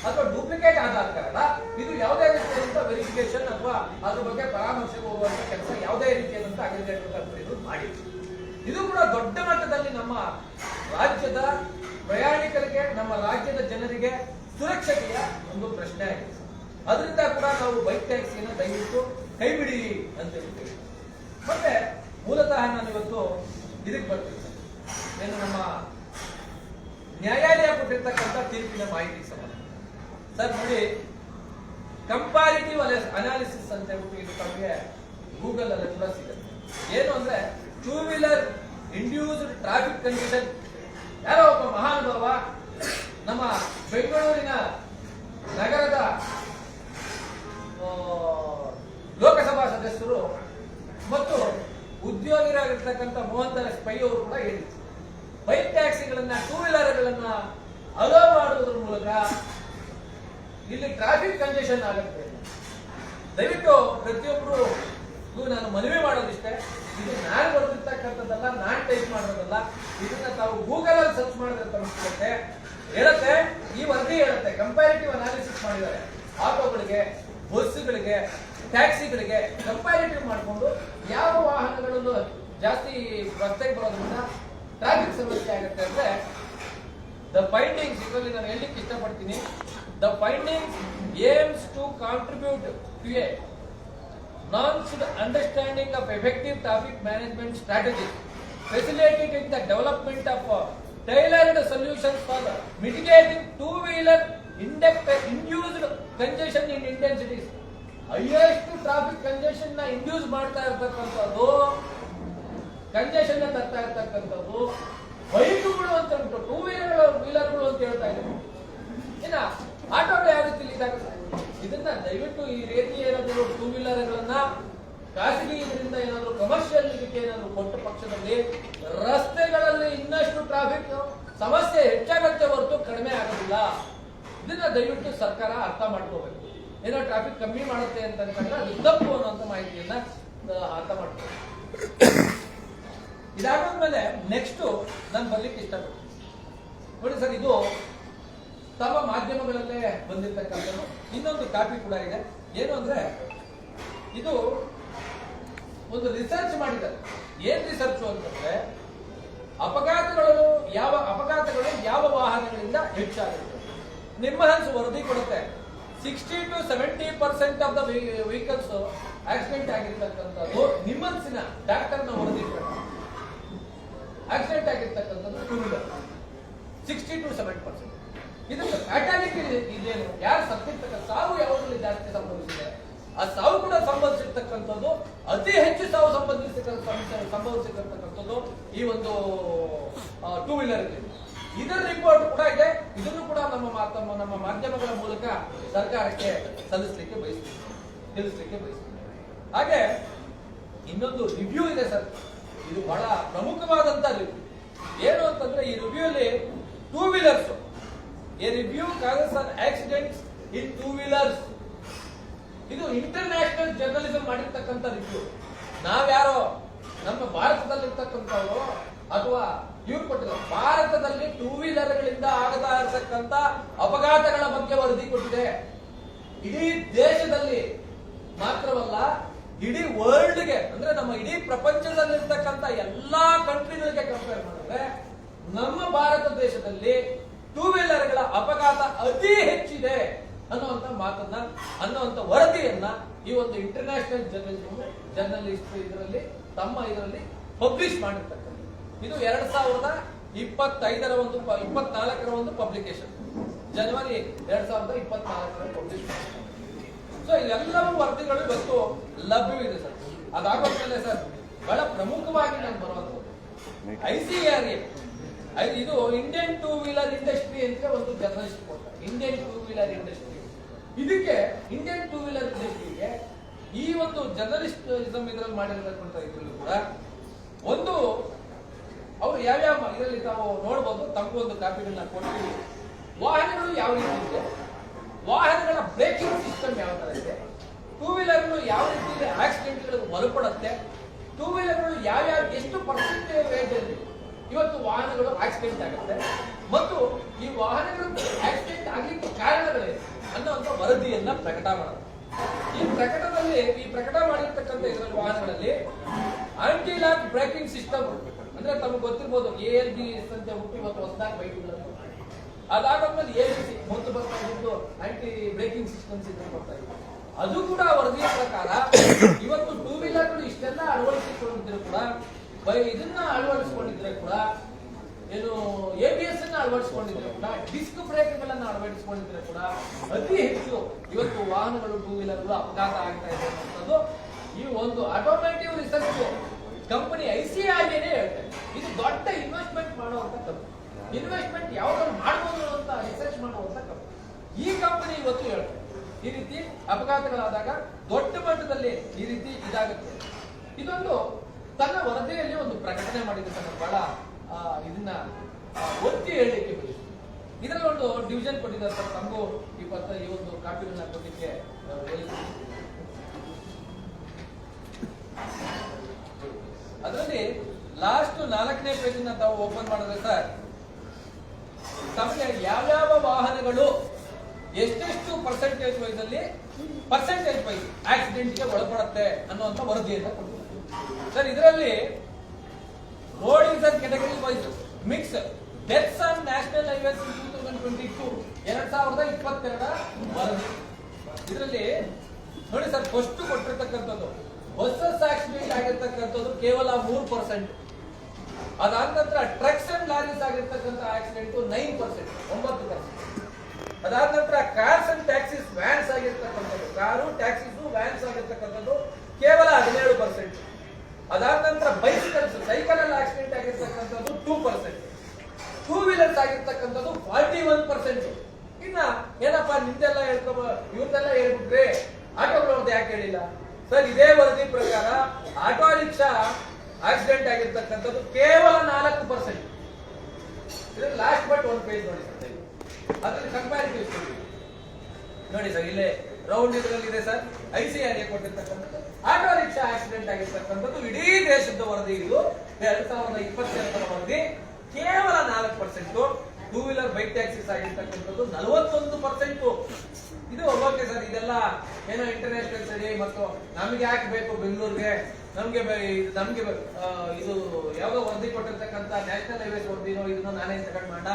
ಅಥವಾ ಡೂಪ್ಲಿಕೇಟ್ ಆಧಾರ್ ಕಾರ್ಡ್. ಇದು ಯಾವುದೇ ರೀತಿಯಾದಂತ ವೆರಿಫಿಕೇಶನ್ ಅಥವಾ ಅದ್ರ ಬಗ್ಗೆ ಪರಾಮರ್ಶೆಗೆ ಹೋಗುವಂತ ಕೆಲಸ ಯಾವುದೇ ರೀತಿಯಾದಂತ ಅಗ್ರಿಗೇಟರ್ ಕಂಪನಿಗಳು ಮಾಡಿ. ಇದು ಕೂಡ ದೊಡ್ಡ ಮಟ್ಟದಲ್ಲಿ ನಮ್ಮ ರಾಜ್ಯದ ಪ್ರಯಾಣಿಕರಿಗೆ, ನಮ್ಮ ರಾಜ್ಯದ ಜನರಿಗೆ ಸುರಕ್ಷತೆಯ ಒಂದು ಪ್ರಶ್ನೆ ಆಗಿದೆ. ಅದರಿಂದ ಕೂಡ ನಾವು ಬೈಕ್ ಟ್ಯಾಕ್ಸಿಯನ್ನು ದಯವಿಟ್ಟು ಕೈ ಬಿಡಿ ಅಂತ ಹೇಳ್ತೀವಿ. ಮತ್ತೆ ಮೂಲತಃ ನಾನು ಇವತ್ತು ಇದಕ್ಕೆ ಬರ್ತೀನಿ, ಏನು ನಮ್ಮ ನ್ಯಾಯಾಲಯ ಕೊಟ್ಟಿರ್ತಕ್ಕಂಥ ತೀರ್ಪಿನ ಮಾಹಿತಿಗೆ ಸಂಬಂಧ. ಸರ್ ನೋಡಿ, ಕಂಪಾರಿಟಿವ್ ಅನಾಲಿಸಿಸ್ ಅಂತ ಹೇಳ್ಬಿಟ್ಟು ಇದು ತಮಗೆ ಗೂಗಲ್ ಅಲ್ಲಿ ಕೂಡ ಸಿಗುತ್ತೆ. ಏನು ಅಂದ್ರೆ, 2 ವೀಲರ್ ಇಂಡ್ಯೂಸ್ಡ್ ಟ್ರಾಫಿಕ್ ಕಂಡೀಷನ್. ಯಾರೋ ಒಬ್ಬ ಮಹಾನುಭಾವ ನಮ್ಮ ಬೆಂಗಳೂರಿನ ನಗರದ ಲೋಕಸಭಾ ಸದಸ್ಯರು ಮತ್ತು ಉದ್ಯೋಗಿರಾಗಿರ್ತಕ್ಕಂಥ ಮೋಹನ್ ಪೈ ಅವರು ಕೂಡ ಹೇಳಿದ್ರು, ಬೈಕ್ ಟ್ಯಾಕ್ಸಿಗಳನ್ನ 2 ವೀಲರ್ಗಳನ್ನ ಅಲೋ ಮಾಡುವುದರ ಮೂಲಕ ಇಲ್ಲಿ ಟ್ರಾಫಿಕ್ ಕಂಜೆಷನ್ ಆಗುತ್ತೆ. ದಯವಿಟ್ಟು ಪ್ರತಿಯೊಬ್ಬರು ನಾನು ಮನವಿ ಮಾಡೋದಿಷ್ಟೇ, ಇದು ನಾನು ಬರೆದಿರ್ತಕ್ಕಂಥದ್ದಲ್ಲ, ನಾನ್ ಟೈಪ್ ಮಾಡೋದಲ್ಲ. ಇದನ್ನ ತಾವು ಗೂಗಲ್ ಅಲ್ಲಿ ಸರ್ಚ್ ಮಾಡಿದ್ರೆ ತಲುಪುತ್ತೆ, ಹೇಳುತ್ತೆ. ಈ ವರದಿ ಹೇಳುತ್ತೆ, ಕಂಪ್ಯಾರಿಟಿವ್ ಅನಾಲಿಸಿಸ್ ಮಾಡಿದ್ದಾರೆ. ಆಟೋಗಳಿಗೆ, ಬಸ್ಗಳಿಗೆ, ಟ್ಯಾಕ್ಸಿಗಳಿಗೆ ಕಂಪ್ಯಾರಿಟಿವ್ ಮಾಡಿಕೊಂಡು ಯಾವ ವಾಹನಗಳನ್ನು ಜಾಸ್ತಿ ರಸ್ತೆಗೆ ಬರೋದ್ರಿಂದ ಟ್ರಾಫಿಕ್ ಸಮಸ್ಯೆ ಆಗುತ್ತೆ ಅಂದ್ರೆ ದ ಫೈಂಡಿಂಗ್ಸ್ ಇದರಲ್ಲಿ ನಾನು ಹೇಳಲಿಕ್ಕೆ ಇಷ್ಟಪಡ್ತೀನಿ. The findings aims to contribute to a nuanced understanding of effective traffic management strategies, facilitating the development of tailored solutions for mitigating 2-wheeler induced congestion in Indian cities. Highest traffic congestion na induce ಮಾಡ್ತಾ ಇರತಕ್ಕಂಥದ್ದು, congestion ನ ತರ್ತಾ ಇರತಕ್ಕಂಥದ್ದು ಬೈಕ್ಗಳು ಅಂತ ಉಂಟು, 2 ವೀಲರ್ಗಳು ಅಂತ ಹೇಳ್ತಾ ಇದ್ದಾರೆ. ಇನ್ನ ಆಟೋಗಳು ಯಾವ ರೀತಿ ಇದಾಗುತ್ತೆ, ಇದನ್ನ ದಯವಿಟ್ಟು ಈ ರೀತಿ ಏನಾದರೂ 2 ವೀಲರ್ಗಳನ್ನ ಖಾಸಗಿ ಇದರಿಂದ ಏನಾದರೂ ಕಮರ್ಷಿಯಲ್ ಇದಕ್ಕೆ ಏನಾದರೂ ಕೊಟ್ಟ ಪಕ್ಷದಲ್ಲಿ ರಸ್ತೆಗಳಲ್ಲಿ ಇನ್ನಷ್ಟು ಟ್ರಾಫಿಕ್ ಸಮಸ್ಯೆ ಹೆಚ್ಚಾಗತ್ತೆ ಹೊರತು ಕಡಿಮೆ ಆಗೋದಿಲ್ಲ. ಇದನ್ನ ದಯವಿಟ್ಟು ಸರ್ಕಾರ ಅರ್ಥ ಮಾಡ್ಕೋಬೇಕು. ಏನೋ ಟ್ರಾಫಿಕ್ ಕಮ್ಮಿ ಮಾಡುತ್ತೆ ಅಂತ ಅನ್ಕೊಂಡ್ರೆ ಅದು ತಪ್ಪು ಅನ್ನುವಂತ ಮಾಹಿತಿಯನ್ನ ಅರ್ಥ ಮಾಡ್ಕೋಬೇಕು. ಇದಾದ್ಮೇಲೆ ನೆಕ್ಸ್ಟ್ ನಾನು ಬರ್ಲಿಕ್ಕೆ ಇಷ್ಟಪಡ್ತೀನಿ. ನೋಡಿ ಸರ್, ಇದು ತಮ್ಮ ಮಾಧ್ಯಮಗಳಲ್ಲೇ ಬಂದಿರತಕ್ಕಂಥದ್ದು ಇನ್ನೊಂದು ಕಾಪಿ ಕೂಡ ಇದೆ. ಏನು ಅಂದ್ರೆ, ಇದು ಒಂದು ರಿಸರ್ಚ್ ಮಾಡಿದ್ದಾರೆ. ಏನ್ ರಿಸರ್ಚ್ ಅಂತಂದ್ರೆ, ಅಪಘಾತಗಳು ಯಾವ ವಾಹನಗಳಿಂದ ಹೆಚ್ಚಾಗುತ್ತೆ. ನಿಮ್ಮನ್ಸ್ ವರದಿ ಕೊಡುತ್ತೆ, 60 to 70% of the vehicles accident ಆಗಿರ್ತಕ್ಕಂಥದ್ದು ನಿಮ್ಮನ್ಸಿನ ಡಾಕ್ಟರ್ನ ವರದಿ ಪ್ರಕಾರ ಆಕ್ಸಿಡೆಂಟ್ ಆಗಿರ್ತಕ್ಕಂಥದ್ದು 2 ವೀಲರ್ 60 to 70%. ಇದಕ್ಕೆ ಫ್ಯಾಟಾಲಿಟಿ ಇದೇನು, ಯಾರು ಸತ್ತಿರ್ತಕ್ಕ ಸಾವು ಯಾವುದರಲ್ಲಿ ಜಾಸ್ತಿ ಸಂಭವಿಸಿದೆ, ಆ ಸಾವು ಕೂಡ ಸಂಬಂಧಿಸಿರ್ತಕ್ಕಂಥದ್ದು ಅತಿ ಹೆಚ್ಚು ಸಾವು ಸಂಭವಿಸಿರ್ತಕ್ಕಂಥದ್ದು ಈ ಒಂದು 2 ವೀಲರ್. ಇದರ ರಿಪೋರ್ಟ್ ಕೂಡ ಇದೆ. ಇದನ್ನು ಕೂಡ ನಮ್ಮ ಮಾಧ್ಯಮಗಳ ಮೂಲಕ ಸರ್ಕಾರಕ್ಕೆ ಸಲ್ಲಿಸಲಿಕ್ಕೆ ಬಯಸ್ತೀವಿ. ತಿಳಿಸ್ಲಿಕ್ಕೆ ಬಯಸ್ತೀನಿ. ಹಾಗೆ ಇನ್ನೊಂದು ರಿವ್ಯೂ ಇದೆ ಸರ್, ಇದು ಬಹಳ ಪ್ರಮುಖವಾದಂತ ರಿವ್ಯೂ. ಏನು ಅಂತಂದ್ರೆ ಈ ರಿವ್ಯೂ ಅಲ್ಲಿ two wheelers, A review causes on accidents in two wheelers, ಇದು ಇಂಟರ್ನ್ಯಾಷನಲ್ ಜರ್ನಲಿಸಂ ಮಾಡಿರ್ತಕ್ಕಂಥ ರಿವ್ಯೂ. ನಾವ್ಯಾರೋ ನಮ್ಮ ಭಾರತದಲ್ಲಿರ್ತಕ್ಕಂಥವ್ರು ಅಥವಾ ಇವ್ರು ಕೊಟ್ಟಿಲ್ಲ, ಭಾರತದಲ್ಲಿ ಟೂ ವೀಲರ್ಗಳಿಂದ ಆಗತಾ ಇರತಕ್ಕಂತ ಅಪಘಾತಗಳ ಬಗ್ಗೆ ವರದಿ ಕೊಟ್ಟಿದೆ. ಇಡೀ ದೇಶದಲ್ಲಿ ಮಾತ್ರವಲ್ಲ, ಇಡೀ ವರ್ಲ್ಡ್ಗೆ, ಅಂದ್ರೆ ನಮ್ಮ ಇಡೀ ಪ್ರಪಂಚದಲ್ಲಿರ್ತಕ್ಕಂಥ ಎಲ್ಲಾ ಕಂಟ್ರಿಗಳಿಗೆ ಕಂಪೇರ್ ಮಾಡಿದ್ರೆ ನಮ್ಮ ಭಾರತ ದೇಶದಲ್ಲಿ ಟೂ ವೀಲರ್ಗಳ ಅಪಘಾತ ಅತಿ ಹೆಚ್ಚಿದೆ ಅನ್ನುವಂತ ಮಾತನ್ನ, ಅನ್ನುವಂತ ವರದಿಯನ್ನ ಈ ಒಂದು ಇಂಟರ್ನ್ಯಾಷನಲ್ ಜರ್ನಲಿಸ್ಟ್ ಇದರಲ್ಲಿ ತಮ್ಮ ಇದರಲ್ಲಿ ಪಬ್ಲಿಷ್ ಮಾಡಿರ್ತಕ್ಕಂಥ ಇದು 2025ರ ಒಂದು 24ರ ಒಂದು ಪಬ್ಲಿಕೇಶನ್, ಜನವರಿ 2024 ಪಬ್ಲಿಷ್ ಮಾಡಿದ್ದಾರೆ. ಸೊ ಇದೆಲ್ಲವೂ ವರದಿಗಳು ಇವತ್ತು ಲಭ್ಯವಿದೆ ಸರ್. ಅದಾಗೋದ್ಮೇಲೆ ಸರ್ ಬಹಳ ಪ್ರಮುಖವಾಗಿ ನಾನು ಬರುವಂತದ್ದು ICRA, ಇದು ಇಂಡಿಯನ್ ಟೂ ವೀಲರ್ ಇಂಡಸ್ಟ್ರಿ ಅಂತ ಒಂದು ಜರ್ನಲಿಸ್ಟ್ ಕೊಡ್ತಾರೆ. ಇಂಡಿಯನ್ ಟೂ ವೀಲರ್ ಇಂಡಸ್ಟ್ರಿ, ಇದಕ್ಕೆ ಇಂಡಿಯನ್ ಟೂ ವೀಲರ್ ಇಂಡಸ್ಟ್ರಿಗೆ ಈ ಒಂದು ಜರ್ನಲಿಸ್ಟಿಸಂ ಇದರಲ್ಲಿ ಮಾಡಿರ್ತಕ್ಕಂಥ ಇದ್ರಲ್ಲೂ ಕೂಡ ಒಂದು ಅವರು ಯಾವ್ಯಾವ ಇದರಲ್ಲಿ ತಾವು ನೋಡಬಹುದು. ತಮಗೂ ಒಂದು ಕಾಪಿಗಳನ್ನ ಕೊಡ್ತೀವಿ. ವಾಹನಗಳು ಯಾವ ರೀತಿ ಇದೆ, ವಾಹನಗಳ ಬ್ರೇಕಿಂಗ್ ಸಿಸ್ಟಮ್ ಯಾವ ತರ ಇದೆ, ಟೂ ವೀಲರ್ಗಳು ಯಾವ ರೀತಿ ಆಕ್ಸಿಡೆಂಟ್ಗಳಿಗೆ ಒಳಪಡುತ್ತೆ, ಟೂ ವೀಲರ್ಗಳು ಯಾವ್ಯಾವ ಎಷ್ಟು ಪರ್ಸೆಂಟೇಜ್ ಅಲ್ಲಿ ಇವತ್ತು ವಾಹನಗಳು ಆಕ್ಸಿಡೆಂಟ್ ಆಗುತ್ತೆ ಮತ್ತು ಈ ವಾಹನಗಳು ಆಕ್ಸಿಡೆಂಟ್ ಆಗ್ಲಿಕ್ಕೆ ಕಾರಣಗಳೇನು ಅನ್ನುವಂಥ ವರದಿಯನ್ನ ಪ್ರಕಟ ಮಾಡೋದು. ಈ ಪ್ರಕಟ ಮಾಡಿರ್ತಕ್ಕಂಥ ಇದರಲ್ಲಿ ವಾಹನಗಳಲ್ಲಿ ಆಂಟಿ ಲಾಕ್ ಬ್ರೇಕಿಂಗ್ ಸಿಸ್ಟಮ್, ಅಂದ್ರೆ ತಮಗೆ ಗೊತ್ತಿರ್ಬೋದು ALBS ಅಂತ ಹುಟ್ಟು ಇವತ್ತು ಹೊಸದಾಗಿ ಬೈಕ್ಗಳು, ಅದಾದ್ಮೇಲೆ ABC ಮೊದಲು ಬರ್ತಾ ಇದ್ದು ಆಂಟಿ ಬ್ರೇಕಿಂಗ್ ಸಿಸ್ಟಮ್ಸ್ ಇದ್ರೆ ಬರ್ತಾ ಇತ್ತು. ಅದು ಕೂಡ ವರದಿಯ ಪ್ರಕಾರ ಇವತ್ತು ಟೂ ವೀಲರ್ಗಳು ಇಷ್ಟೆಲ್ಲ ಅಳವಡಿಸಿಕೊಂಡಿದ್ರೆ ಕೂಡ, ಇದನ್ನ ಅಳವಡಿಸಿಕೊಂಡಿದ್ರೆ ಕೂಡ, ಏನು ABS ಅನ್ನ ಅಳವಡಿಸಿಕೊಂಡಿದ್ರೆ ಕೂಡ, ಡಿಸ್ಕ್ ಬ್ರೇಕ್ಗಳನ್ನ ಅಳವಡಿಸಿಕೊಂಡಿದ್ರೆ ಕೂಡ ಅತಿ ಹೆಚ್ಚು ಇವತ್ತು ವಾಹನಗಳು ಟೂ ವೀಲರ್ಗಳು ಅಪಘಾತ ಆಗ್ತಾ ಇದೆ ಅನ್ನೋದು ಈ ಒಂದು ಆಟೋಮೇಟಿವ್ ರಿಸರ್ಚ್ ಕಂಪನಿ ICRA ಹೇಳ್ತಾರೆ. ಇದು ದೊಡ್ಡ ಇನ್ವೆಸ್ಟ್ಮೆಂಟ್ ಮಾಡುವಂತ ಕಂಪನಿ, ಇನ್ವೆಸ್ಟ್ಮೆಂಟ್ ಯಾವ್ದಾದ್ರು ಮಾಡಬಹುದು ಅಂತ ರಿಸರ್ಚ್ ಮಾಡುವಂತ ಕಂಪನಿ. ಈ ಕಂಪನಿ ಇವತ್ತು ಹೇಳ್ತಾರೆ ಈ ರೀತಿ ಅಪಘಾತಗಳಾದಾಗ ದೊಡ್ಡ ಮಟ್ಟದಲ್ಲಿ ಈ ರೀತಿ ಇದಾಗುತ್ತೆ. ಇದೊಂದು ತನ್ನ ವರದಿಯಲ್ಲಿ ಒಂದು ಪ್ರಕಟಣೆ ಮಾಡಿದೆ ಸರ್. ಬಹಳ ಇದನ್ನ ಒತ್ತಿ ಹೇಳಲಿಕ್ಕೆ ಬಯಸ್ತೀನಿ. ಇದರಲ್ಲಿ ಒಂದು ಡಿವಿಷನ್ ಕೊಟ್ಟಿದ್ದಾರೆ ಸರ್. ನಮಗೂ ಈ ಒಂದು ಕಾಪಿಗಳನ್ನ ಕೊಟ್ಟಿಕ್ಕೆ ಹೇಳ್ತೀನಿ. ಅದರಲ್ಲಿ ಲಾಸ್ಟ್ 4ನೇ ಪೇಜ್ ತಾವು ಓಪನ್ ಮಾಡಿದ್ರೆ ಸರ್, ತಮಗೆ ಯಾವ್ಯಾವ ವಾಹನಗಳು ಎಷ್ಟೆಷ್ಟು ಪರ್ಸೆಂಟೇಜ್ ವೈಸ್ ಆಕ್ಸಿಡೆಂಟ್ಗೆ ಒಳಪಡುತ್ತೆ ಅನ್ನುವಂಥ ವರದಿಯನ್ನು ಕೊಟ್ಟಿದ್ದಾರೆ ಸರ್. ಇದರಲ್ಲಿ road user category wise mix deaths on national highways 2022 2022 ವರದಿ. ಇದರಲ್ಲಿ ನೋಡಿ ಸರ್, ಫಸ್ಟ್ ಕೊಟ್ಟಿರ್ತಕ್ಕಂಥದ್ದು ಬಸ್ಸಸ್ ಆಕ್ಸಿಡೆಂಟ್ ಆಗಿರ್ತಕ್ಕಂಥದ್ದು ಕೇವಲ 3%. ಅದಾದ ನಂತರ ಟ್ರಕ್ಸ್ ಅಂಡ್ ಲಾರೀಸ್ ಆಗಿರ್ತಕ್ಕಂಥ ಆಕ್ಸಿಡೆಂಟ್ 9%, 9%. ಅದಾದ ನಂತರ ಕಾರ್ಸ್ ಅಂಡ್ ಟ್ಯಾಕ್ಸಿಸ್ ವ್ಯಾನ್ಸ್ ಆಗಿರ್ತಕ್ಕಂಥದ್ದು, ಕಾರು ಟ್ಯಾಕ್ಸಿಸ್ ವ್ಯಾನ್ಸ್ ಆಗಿರ್ತಕ್ಕಂಥದ್ದು ಕೇವಲ 17%. ಅದಾದ ನಂತರ ಬೈಸಿಕಲ್ಸ್, ಸೈಕಲ್ ಅಲ್ಲಿ ಆಕ್ಸಿಡೆಂಟ್ ಆಗಿರ್ತಕ್ಕಂಥದ್ದು 2%. ಟೂ ವೀಲರ್ಸ್ ಆಗಿರ್ತಕ್ಕಂಥದ್ದು 41%. ಇನ್ನ ಏನಪ್ಪಾ ನಿಮ್ದೆಲ್ಲ ಇವ್ರದೆಲ್ಲ ಹೇಳ್ಬಿಟ್ರೆ ಆಟೋಗಳವ್ರದ್ದು ಯಾಕೆ ಹೇಳಿಲ್ಲ ಸರ್? ಇದೇ ವರದಿ ಪ್ರಕಾರ ಆಟೋ ರಿಕ್ಷಾ ಆಕ್ಸಿಡೆಂಟ್ ಆಗಿರ್ತಕ್ಕಂಥದ್ದು ಕೇವಲ 4%. ಇದ್ರಲ್ಲಿ ಲಾಸ್ಟ್ ಬಟ್ ಒಂದು ಪೇಜ್ ನೋಡಿ ಸರ್, ಅದ್ರಲ್ಲಿ ಕಂಪ್ಯಾರಿಟಿವ್ ನೋಡಿ ಸರ್. ಇಲ್ಲೇ ರೌಂಡ್ ಇದರಲ್ಲಿ ಇದೆ ಸರ್, ICRA ಕೊಟ್ಟಿರ್ತಕ್ಕಂಥದ್ದು ಆಟೋ ರಿಕ್ಷಾ ಆಕ್ಸಿಡೆಂಟ್ ಆಗಿರ್ತಕ್ಕಂಥದ್ದು ಇಡೀ ದೇಶದ ವರದಿ. ಇದು 2022 ವರದಿ ಕೇವಲ 4%. ಟೂ ವೀಲರ್ ಬೈಕ್ ಟ್ಯಾಕ್ಸಿಸ್ ಆಗಿರ್ತಕ್ಕಂಥದ್ದು 41%. ಇದು ಓಕೆ ಸರ್, ಇದೆಲ್ಲ ಏನೋ ಇಂಟರ್ನ್ಯಾಷನಲ್ ಸರಿ ಮತ್ತು ನಮ್ಗೆ ಯಾಕೆ ಬೇಕು ಬೆಂಗಳೂರಿಗೆ, ನಮ್ಗೆ ಇದು ಯಾವ್ದೋ ವರದಿ ಕೊಟ್ಟಿರ್ತಕ್ಕಂಥ ನ್ಯಾಷನಲ್ ಹೈವೇಸ್ ವರದಿನೋ ಇದನ್ನು ನಾನೇ ತಗೊಂಡು ಮಾಡ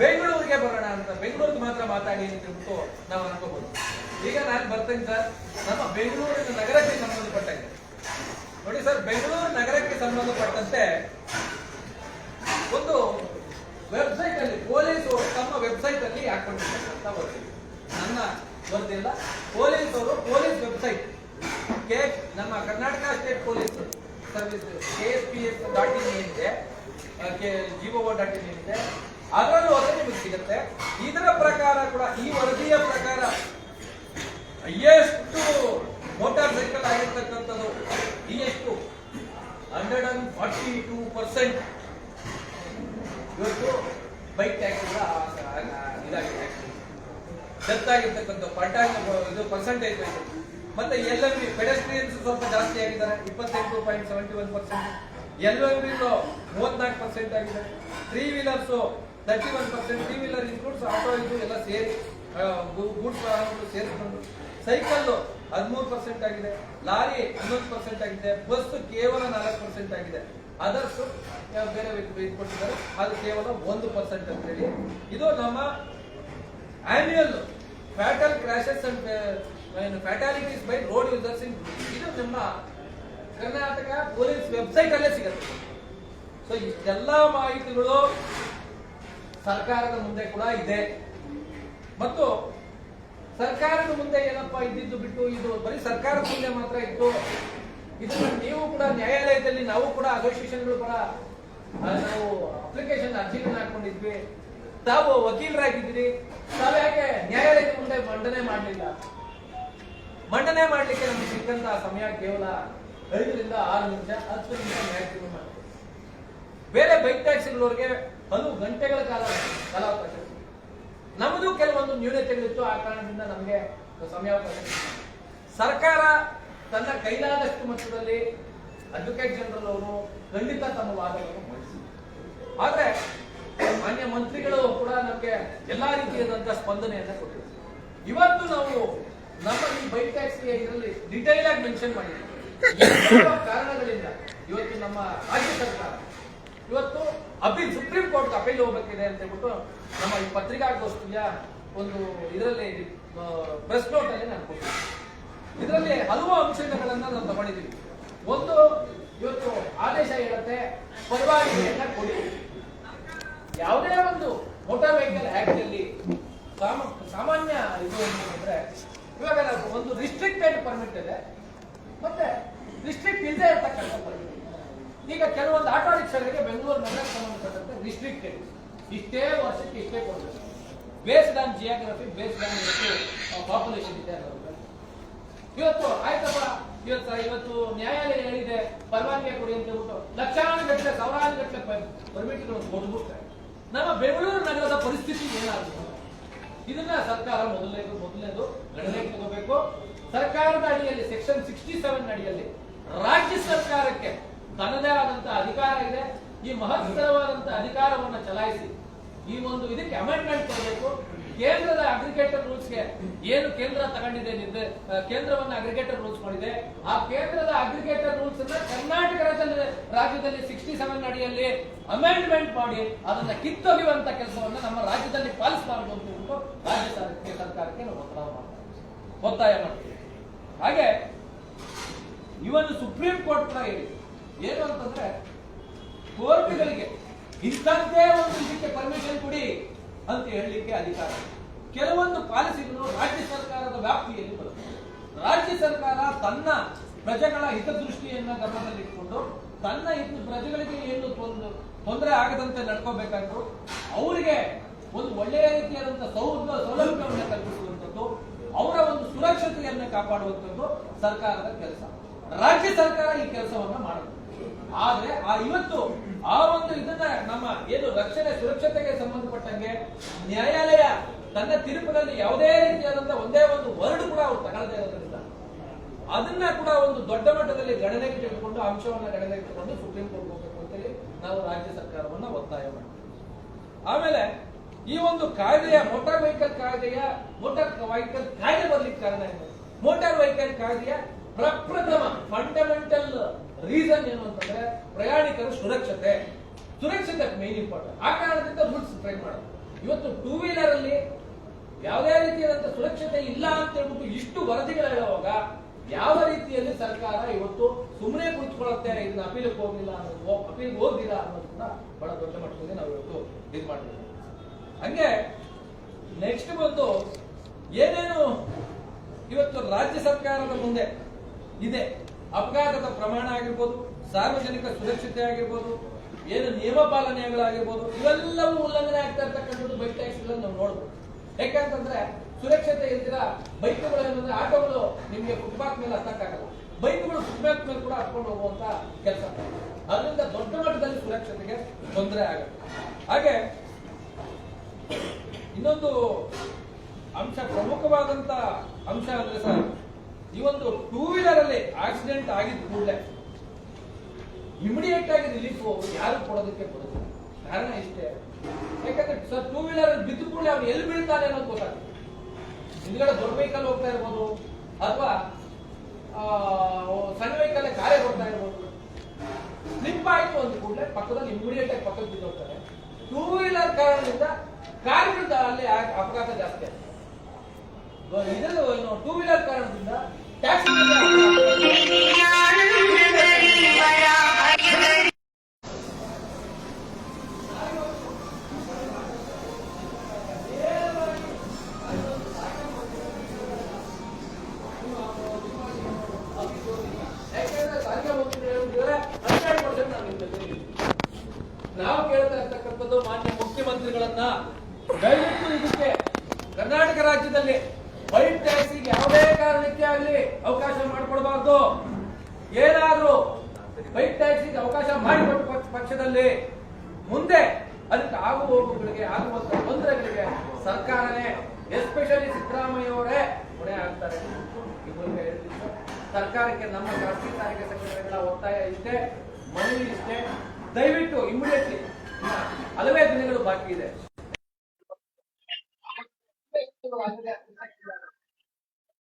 ಬೆಂಗಳೂರಿಗೆ ಬರೋಣ ಅಂತ ಬೆಂಗಳೂರಿಗೆ ಮಾತ್ರ ಮಾತಾಡಿ ಅಂದ್ಬಿಟ್ಟು ನಾವು ಅನ್ಕೋಬಹುದು. ಈಗ ನಾನು ಬರ್ತೇನೆ ಸರ್, ನಮ್ಮ ಬೆಂಗಳೂರಿನ ನಗರಕ್ಕೆ ಸಂಬಂಧಪಟ್ಟಂತೆ ನೋಡಿ ಸರ್, ಬೆಂಗಳೂರು ನಗರಕ್ಕೆ ಸಂಬಂಧಪಟ್ಟಂತೆ ಒಂದು ವೆಬ್ಸೈಟ್ ಅಲ್ಲಿ ಪೊಲೀಸರು ತಮ್ಮ ವೆಬ್ಸೈಟ್ ಅಲ್ಲಿ ಹಾಕೊಂಡಿರ್ತಕ್ಕಂಥ ವರದಿ, ನನ್ನ ವರದಿಯಲ್ಲ, ಪೊಲೀಸ್ ವೆಬ್ಸೈಟ್ ನಮ್ಮ Karnataka state police service KSPS.in ಏನಿದೆ, gov.in ಏನಿದೆ, ಅದರಲ್ಲೂ ಹೋದ್ರೆ ನಿಮಗೆ ಸಿಗುತ್ತೆ. ಇದರ ಪ್ರಕಾರ ಕೂಡ, ಈ ವರದಿಯ ಪ್ರಕಾರ ಎಷ್ಟು ಆಗಿರ್ತಕ್ಕಂಥದ್ದು ಎಷ್ಟು 142% ಇವತ್ತು ಬೈಕ್ ಟ್ಯಾಕ್ಸ್ ಇದಾಗಿದೆ. ಡೆತ್ ಆಗಿರ್ತಕ್ಕಂಥ ಇದು ಪರ್ಸೆಂಟೇಜ್ ಬೇಕು. ಮತ್ತೆ LMV ಪೆಡೆಸ್ಟ್ರಿಯನ್ಸ್ ಸ್ವಲ್ಪ ಜಾಸ್ತಿ ಆಗಿದ್ದಾರೆ, 28.71%. LMV 34% ಆಗಿದೆ. 3 ವೀಲರ್ಸ್ 31%. 3 ವೀಲರ್ ಇನ್ಕ್ಲೂಡ್ಸ್ ಆಟೋ ಇದು ಎಲ್ಲ ಸೇರಿ ಗೂಡ್ಸ್ ವಾಹನಗಳು ಸೇರಿಕೊಂಡು. ಸೈಕಲ್ 13% ಆಗಿದೆ, ಲಾರಿ 11% ಆಗಿದೆ, ಬಸ್ ಕೇವಲ 4% ಆಗಿದೆ. ಅದರ್ಸ್ ಬೇರೆ ಕೊಟ್ಟಿದ್ದಾರೆ, ಅದು ಕೇವಲ 1% ಅಂತ ಹೇಳಿ. ಇದು ನಮ್ಮ annual fatal crashes and fatalities by road users in. ಇದು ನಮ್ಮ ಕರ್ನಾಟಕ ಪೊಲೀಸ್ ವೆಬ್ಸೈಟ್ ಅಲ್ಲೇ ಸಿಗುತ್ತೆ. ಸೊ ಇಷ್ಟೆಲ್ಲ ಮಾಹಿತಿಗಳು ಸರ್ಕಾರದ ಮುಂದೆ ಕೂಡ ಇದೆ. ಮತ್ತು ಸರ್ಕಾರದ ಮುಂದೆ ಏನಪ್ಪಾ ಇದ್ದಿದ್ದು ಬಿಟ್ಟು ಇದು ಬರೀ ಸರ್ಕಾರದ ಮುಂದೆ ಮಾತ್ರ ಇತ್ತು. ಇದನ್ನ ನೀವು ಕೂಡ ನ್ಯಾಯಾಲಯದಲ್ಲಿ ನಾವು ಕೂಡ ಅಸೋಸಿಯೇಷನ್ಗಳು ಕೂಡ ನಾವು ಅಪ್ಲಿಕೇಶನ್ ಅರ್ಜಿಗಳನ್ನ ಹಾಕೊಂಡಿದ್ವಿ. ತಾವು ವಕೀಲರಾಗಿದ್ದೀರಿ, ತಾವು ಯಾಕೆ ನ್ಯಾಯಾಲಯದ ಮುಂದೆ ಮಂಡನೆ ಮಾಡಲಿಲ್ಲ? ಮಂಡನೆ ಮಾಡ್ಲಿಕ್ಕೆ ನಮ್ಗೆ ಸಿಕ್ಕಂತ ಸಮಯ ಕೇವಲ 5 ರಿಂದ 6 ನಿಮಿಷ, 10 ನಿಮಿಷ ಮ್ಯಾಕ್ಸಿಮಮ್ ಮಾಡ್ತೀವಿ. ಬೇರೆ ಬೈಕ್ ಟ್ಯಾಕ್ಸಿಗಳವರಿಗೆ ಹಲವು ಗಂಟೆಗಳ ಕಾಲಾವಕಾಶ. ನಮ್ಮದು ಕೆಲವೊಂದು ನ್ಯೂನತೆಗಳಿತ್ತು, ಆ ಕಾರಣದಿಂದ ನಮಗೆ ಸಮಯಾವಕಾಶ. ಸರ್ಕಾರ ತನ್ನ ಕೈಲಾದಷ್ಟು ಮಟ್ಟದಲ್ಲಿ ಅಡ್ವೊಕೇಟ್ ಜನರಲ್ ಅವರು ಖಂಡಿತ ತಮ್ಮ ವಾದಗಳನ್ನು ಮಂಡಿಸಿದರು. ಆದ್ರೆ ಮಾನ್ಯ ಮಂತ್ರಿಗಳು ಕೂಡ ನಮಗೆ ಎಲ್ಲಾ ರೀತಿಯಾದಂತಹ ಸ್ಪಂದನೆಯನ್ನ ಕೊಟ್ಟಿದ್ದಾರೆ. ಇವತ್ತು ನಾವು ನಮ್ಮ ಈ ಬೈಕ್ ಟ್ಯಾಕ್ಸ್ ಇದರಲ್ಲಿ ಡಿಟೈಲ್ ಆಗಿ ಮೆನ್ಷನ್ ಮಾಡಿದ್ದೀವಿ. ಕಾರಣಗಳಿಂದ ಇವತ್ತು ನಮ್ಮ ರಾಜ್ಯ ಸರ್ಕಾರ ಇವತ್ತು ಅಪೀಲ್ ಸುಪ್ರೀಂ ಕೋರ್ಟ್ ಅಪೀಲ್ ಹೋಗಬೇಕಿದೆ ಅಂತ ಹೇಳ್ಬಿಟ್ಟು ನಮ್ಮ ಈ ಪತ್ರಿಕಾಗೋಷ್ಠಿಯ ಒಂದು ಇದರಲ್ಲಿ ಪ್ರೆಸ್ ನೋಟ್ ಅಲ್ಲಿ ನಾನು ಕೊಟ್ಟಿದ್ದೀನಿ. ಇದರಲ್ಲಿ ಹಲವು ಅಂಶಗಳನ್ನ ನಾವು ತಗೊಂಡಿದ್ದೀವಿ. ಒಂದು, ಇವತ್ತು ಆದೇಶ ಹೇಳುತ್ತೆ ಪರವಾನಗಿಯನ್ನ ಕೊಡಿ. ಯಾವುದೇ ಒಂದು ಮೋಟಾರ್ ವೆಹಿಕಲ್ ಆಕ್ಟ್ ಅಲ್ಲಿ ಸಾಮಾನ್ಯ ಇದು ಅಂದ್ರೆ ಇವಾಗ ಒಂದು ರಿಸ್ಟ್ರಿಕ್ಟೆಡ್ ಪರ್ಮಿಟ್ ಇದೆ, ಮತ್ತೆ ರಿಸ್ಟ್ರಿಕ್ಟ್ ಇಲ್ಲದೆ ಇರತಕ್ಕಂಥ ಪರ್ಮಿಟ್. ಈಗ ಕೆಲವೊಂದು ಆಟೋ ರಿಕ್ಷಾಗಳಿಗೆ ಬೆಂಗಳೂರು ನಗರಕ್ಕೆ ಸಂಬಂಧಪಟ್ಟಂತೆ ರಿಸ್ಟ್ರಿಕ್ಟೆಡ್, ಇಷ್ಟೇ ವರ್ಷಕ್ಕೆ ಇಷ್ಟೇ ಕೊಡಬೇಕು, based on geography, based on ಎಷ್ಟು ಪಾಪ್ಯುಲೇಷನ್ ಇದೆ ಅನ್ನೋದು. ಇವತ್ತು ಆಯ್ತಪ್ಪ, ಇವತ್ತು ನ್ಯಾಯಾಲಯ ಹೇಳಿದೆ ಪರವಾನಗಿ ಕೊಡಿ ಅಂತ ಹೇಳ್ಬಿಟ್ಟು ಲಕ್ಷಾನುಗಟ್ಟಲೆ ಸಾವಿರಾನುಗಟ್ಟಲೆ ಪರ್ಮಿಟ್ಗಳನ್ನು ಕೊಟ್ಬಿಟ್ರೆ ನಮ್ಮ ಬೆಂಗಳೂರು ನಗರದ ಪರಿಸ್ಥಿತಿ ಏನಾಗುತ್ತೆ? ಇದನ್ನ ಸರ್ಕಾರ ಮೊದಲನೇದು ಗಣನೆಗೆ ತಗೋಬೇಕು. ಸರ್ಕಾರದ ಅಡಿಯಲ್ಲಿ ಸೆಕ್ಷನ್ 67 ಅಡಿಯಲ್ಲಿ ರಾಜ್ಯ ಸರ್ಕಾರಕ್ಕೆ ತನ್ನದೇ ಆದಂತಹ ಅಧಿಕಾರ ಇದೆ. ಈ ಮಹತ್ತರವಾದಂತಹ ಅಧಿಕಾರವನ್ನು ಚಲಾಯಿಸಿ ಈ ಒಂದು ಇದಕ್ಕೆ ಅಮೆಂಡ್ಮೆಂಟ್ ತರಬೇಕು. ಕೇಂದ್ರದ ಅಗ್ರಿಗೇಟರ್ ರೂಲ್ಸ್ಗೆ ಏನು ಕೇಂದ್ರ ತಗೊಂಡಿದೆ, ಕೇಂದ್ರವನ್ನ ಅಗ್ರಿಗೇಟರ್ ರೂಲ್ಸ್ ಮಾಡಿದೆ, ಆ ಕೇಂದ್ರದ ಅಗ್ರಿಗೇಟರ್ ರೂಲ್ಸ್ ಅನ್ನ ಕರ್ನಾಟಕ ರಾಜ್ಯದಲ್ಲಿ 67 ಅಡಿಯಲ್ಲಿ ಅಮೆಂಡ್ಮೆಂಟ್ ಮಾಡಿ ಅದನ್ನ ಕಿತ್ತೊಗೆಯುವಂತ ಕೆಲಸವನ್ನ ನಮ್ಮ ರಾಜ್ಯದಲ್ಲಿ ಪಾಲಿಸಬಾರದು ಅಂತ ಹೇಳ್ಬಿಟ್ಟು ರಾಜ್ಯ ಸರ್ಕಾರಕ್ಕೆ ನಾವು ಒತ್ತಾಯ ಮಾಡ್ತೀವಿ. ಹಾಗೆ ಇವನು ಸುಪ್ರೀಂ ಕೋರ್ಟ್ ಕೂಡ ಹೇಳಿ ಏನು ಅಂತಂದ್ರೆ ಕೋರ್ಟ್ಗಳಿಗೆ ಇಂಥದ್ದೇ ಒಂದು ಇದಕ್ಕೆ ಪರ್ಮಿಷನ್ ಕೊಡಿ ಅಂತ ಹೇಳಲಿಕ್ಕೆ ಅಧಿಕಾರ. ಕೆಲವೊಂದು ಪಾಲಿಸಿಗಳು ರಾಜ್ಯ ಸರ್ಕಾರದ ವ್ಯಾಪ್ತಿಯಲ್ಲಿ ಬರುತ್ತೆ. ರಾಜ್ಯ ಸರ್ಕಾರ ತನ್ನ ಪ್ರಜೆಗಳ ಹಿತದೃಷ್ಟಿಯನ್ನ ಗಮನದಲ್ಲಿಟ್ಟುಕೊಂಡು ತನ್ನ ಪ್ರಜೆಗಳಿಗೆ ಏನು ತೊಂದರೆ ಆಗದಂತೆ ನಡ್ಕೋಬೇಕಾದ್ರು ಅವರಿಗೆ ಒಂದು ಒಳ್ಳೆಯ ರೀತಿಯಾದಂತಹ ಸೌಲಭ್ಯವನ್ನು ಕಲ್ಪಿಸುವಂಥದ್ದು, ಅವರ ಒಂದು ಸುರಕ್ಷತೆಯನ್ನು ಕಾಪಾಡುವಂಥದ್ದು ಸರ್ಕಾರದ ಕೆಲಸ. ರಾಜ್ಯ ಸರ್ಕಾರ ಈ ಕೆಲಸವನ್ನ ಮಾಡುತ್ತೆ. ಆದ್ರೆ ಇವತ್ತು ಆ ಒಂದು ಇದನ್ನ ನಮ್ಮ ಏನು ರಕ್ಷಣೆ ಸುರಕ್ಷತೆಗೆ ಸಂಬಂಧಪಟ್ಟಂಗೆ ನ್ಯಾಯಾಲಯ ತನ್ನ ತೀರ್ಪಿನಲ್ಲಿ ಯಾವುದೇ ರೀತಿಯಾದಂತಹ ಒಂದೇ ಒಂದು ವರ್ಡ್ ಕೂಡ ಅವರು ತಗೊಳ್ಳದೇ ಇರೋದ್ರಿಂದ ಅದನ್ನ ಕೂಡ ಒಂದು ದೊಡ್ಡ ಮಟ್ಟದಲ್ಲಿ ಗಣನೆಗೆ ತೆಗೆದುಕೊಂಡು ಅಂಶವನ್ನ ಗಣನೆಗೆ ತೆಗೆದುಕೊಂಡು ಸುಪ್ರೀಂ ಕೋರ್ಟ್ ಹೋಗಬೇಕು ಅಂತೇಳಿ ನಾವು ರಾಜ್ಯ ಸರ್ಕಾರವನ್ನ ಒತ್ತಾಯ ಮಾಡ್ತೀವಿ. ಆಮೇಲೆ ಈ ಒಂದು ಕಾಯ್ದೆಯ ಮೋಟಾರ್ ವೆಹಿಕಲ್ ಕಾಯ್ದೆ ಬರ್ಲಿಕ್ಕೆ ಕಾರಣ ಏನು? ಮೋಟಾರ್ ವೆಹಿಕಲ್ ಕಾಯ್ದೆಯ ಪ್ರಪ್ರಥಮ ಫಂಡಮೆಂಟಲ್ ರೀಸನ್ ಏನು ಅಂತಂದ್ರೆ ಪ್ರಯಾಣಿಕರ ಸುರಕ್ಷತೆ ಮೇನ್ ಇಂಪಾರ್ಟೆಂಟ್. ಆ ಕಾರಣದಿಂದ ರೂಲ್ಸ್ ಫ್ರೇಮ್ ಮಾಡೋದು. ಇವತ್ತು 2 ವೀಲರ್ ಅಲ್ಲಿ ಯಾವುದೇ ರೀತಿಯಾದಂತಹ ಸುರಕ್ಷತೆ ಇಲ್ಲ ಅಂತ ಹೇಳ್ಬಿಟ್ಟು ಇಷ್ಟು ವರದಿಗಳು ಹೇಳುವಾಗ ಯಾವ ರೀತಿಯಲ್ಲಿ ಸರ್ಕಾರ ಇವತ್ತು ಸುಮ್ಮನೆ ಕುಳಿತುಕೊಳ್ಳುತ್ತೆ, ಇದನ್ನ ಅಪೀಲಿಗೆ ಹೋಗಿಲ್ಲ ಅನ್ನೋದು, ಅಪೀಲ್ಗೆ ಹೋಗಿಲ್ಲ ಅನ್ನೋದು ಕೂಡ ಬಹಳ ದೊಡ್ಡ ಮಟ್ಟದಲ್ಲಿ ನಾವು ಇವತ್ತು ಇದು ಮಾಡ್ತೀವಿ. ಹಂಗೆ ನೆಕ್ಸ್ಟ್ ಬಂದು ಏನೇನು ಇವತ್ತು ರಾಜ್ಯ ಸರ್ಕಾರದ ಮುಂದೆ ಇದೆ, ಅಪಘಾತದ ಪ್ರಮಾಣ ಆಗಿರ್ಬೋದು, ಸಾರ್ವಜನಿಕ ಸುರಕ್ಷತೆ ಆಗಿರ್ಬೋದು, ಏನು ನಿಯಮ ಪಾಲನೆಗಳಾಗಿರ್ಬೋದು, ಇವೆಲ್ಲವೂ ಉಲ್ಲಂಘನೆ ಆಗ್ತಾ ಇರ್ತಕ್ಕಂಥದ್ದು ಬೈಕ್ ಟ್ಯಾಕ್ಸ್ಗಳನ್ನು ನಾವು ನೋಡ್ಬೋದು. ಯಾಕಂತಂದ್ರೆ ಸುರಕ್ಷತೆ ಇಲ್ದಿರ ಬೈಕ್ಗಳು ಏನಂದ್ರೆ ಆಟೋಗಳು ನಿಮಗೆ ಫುಟ್ಪಾತ್ ಮೇಲೆ ಹತ್ತಕ್ಕಾಗಲ್ಲ, ಬೈಕ್ಗಳು ಫುಟ್ಪಾತ್ ಮೇಲೆ ಕೂಡ ಹತ್ಕೊಂಡು ಹೋಗುವಂತ ಕೆಲಸ. ಅದರಿಂದ ದೊಡ್ಡ ಮಟ್ಟದಲ್ಲಿ ಸುರಕ್ಷತೆಗೆ ತೊಂದರೆ ಆಗುತ್ತೆ. ಹಾಗೆ ಇನ್ನೊಂದು ಅಂಶ, ಪ್ರಮುಖವಾದಂತ ಅಂಶ ಅಂದ್ರೆ ಸರ್, ಈ ಒಂದು ಟೂ ವೀಲರ್ ಅಲ್ಲಿ ಆಕ್ಸಿಡೆಂಟ್ ಆಗಿದ್ದ ಕೂಡಲೇ ಇಮಿಡಿಯೇಟ್ ಆಗಿ ರಿಲೀಫ್ ಯಾರು ಕೊಡೋದಕ್ಕೆ ಬರುತ್ತೆ. ಕಾರಣ ಇಷ್ಟೇ, ಯಾಕಂದ್ರೆ ಸರ್ ಟೂ ವೀಲರ್ ಬಿದ್ದ ಕೂಡಲೇ ಅವ್ನು ಎಲ್ಲಿ ಬೀಳ್ತಾನೆ ಅನ್ನೋದು ಗೊತ್ತಾಗುತ್ತೆ. ಹಿಂದ್ಗಡೆ ದೊಡ್ಡ ವೆಹಿಕಲ್ ಹೋಗ್ತಾ ಇರ್ಬೋದು, ಅಥವಾ ಸಣ್ಣ ವೆಹಿಕಲ್ ಕಾರೇ ಹೋಗ್ತಾ ಇರ್ಬೋದು, ಸ್ಲಿಪ್ ಆಯ್ತು ಅಂದ ಕೂಡಲೇ ಪಕ್ಕದಲ್ಲಿ ಇಮಿಡಿಯೇಟ್ ಆಗಿ ಪಕ್ಕದಲ್ಲಿ ಬಿದ್ದು ಹೋಗ್ತಾರೆ. ಟೂ ವೀಲರ್ ಕಾರಣದಿಂದ ಕಾರುಗಳಿಂದ ಅಲ್ಲಿ ಅಪಘಾತ ಜಾಸ್ತಿ ಆಗುತ್ತೆ. ಟೂ ವೀಲರ್ ಕಾರಣದಿಂದ ಟ್ಯಾಕ್ಸಿ ನಾವು ಕೇಳ್ತಾ ಇರ್ತಕ್ಕಂಥದ್ದು ಮಾನ್ಯ ಮುಖ್ಯಮಂತ್ರಿಗಳನ್ನ, ದಯವಿಟ್ಟು ಇದಕ್ಕೆ ಕರ್ನಾಟಕ ರಾಜ್ಯದಲ್ಲಿ ವೈಟ್ ಟ್ಯಾಕ್ಸಿಗೆ ಯಾವುದೇ ಕಾರಣಕ್ಕೆ ಆಗಲಿ ಅವಕಾಶ ಮಾಡಿಕೊಡಬಾರ್ದು. ಏನಾದ್ರೂ ವೈಟ್ ಟ್ಯಾಕ್ಸಿಗೆ ಅವಕಾಶ ಮಾಡಿಕೊಟ್ಟ ಪಕ್ಷದಲ್ಲಿ ಮುಂದೆ ಅದಕ್ಕೆ ಆಗು ಹೋಗುಗಳಿಗೆ ಆಗುವಂತ ತೊಂದರೆಗಳಿಗೆ ಸರ್ಕಾರನೇ, ಎಸ್ಪೆಷಲಿ ಸಿದ್ದರಾಮಯ್ಯ ಅವರೇ ಹೊಣೆ ಆಗ್ತಾರೆ. ಸರ್ಕಾರಕ್ಕೆ ನಮ್ಮ ಖಾಸಗಿ ಸಾರಿಗೆ ಸಂಘಟನೆಗಳ ಒತ್ತಾಯ ಇಷ್ಟೇ, ಮನವಿ ಇಷ್ಟೇ, ದಯವಿಟ್ಟು ಇಮಿಡಿಯೇಟ್ಲಿ, ಹಲವೇ ದಿನಗಳು ಬಾಕಿ ಇದೆ.